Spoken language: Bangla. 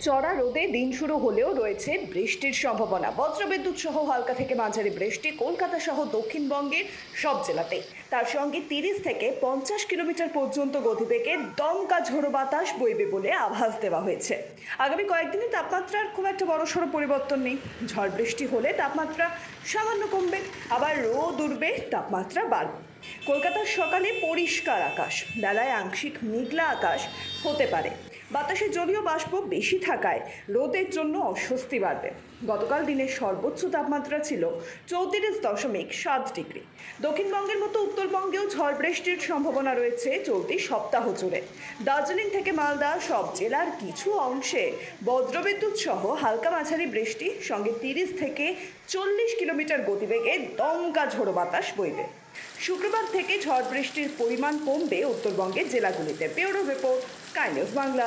চড়া রোদে দিন শুরু হলেও রয়েছে বৃষ্টির সম্ভাবনা। বজ্রবিদ্যুৎ সহ হালকা থেকে মাঝারি বৃষ্টি কলকাতা সহ দক্ষিণবঙ্গের সব জেলাতেই। তার সঙ্গে 30 থেকে 50 কিলোমিটার পর্যন্ত গতিবেগে দমকা ঝোড়ো বাতাস বইবে বলে আভাস দেওয়া হয়েছে। আগামী কয়েকদিনে তাপমাত্রার খুব একটা বড়সড় পরিবর্তন নেই। ঝড় বৃষ্টি হলে তাপমাত্রা সামান্য কমবে, আবার রোদ উঠবে, তাপমাত্রা বাড়বে। কলকাতার সকালে পরিষ্কার আকাশ, বেলায় আংশিক মেঘলা আকাশ হতে পারে। বাতাসে জলীয় বাষ্প বেশি থাকায় রোদের জন্য অস্বস্তি বাড়বে। গতকাল দিনের সর্বোচ্চ তাপমাত্রা ছিল 34.7 ডিগ্রি। দক্ষিণবঙ্গের মতো উত্তরবঙ্গেও ঝড় বৃষ্টির সম্ভাবনা রয়েছে চলতি সপ্তাহ জুড়ে। দার্জিলিং থেকে মালদা সব জেলার কিছু অংশে বজ্রবিদ্যুৎ সহ হালকা মাঝারি বৃষ্টি, সঙ্গে 30 থেকে 40 কিলোমিটার গতিবেগে দমকা ঝোড়ো বাতাস বইবে। শুক্রবার থেকে ঝড় বৃষ্টির পরিমাণ কমবে উত্তরবঙ্গের জেলাগুলিতে। Bureau report, sky news Bangla.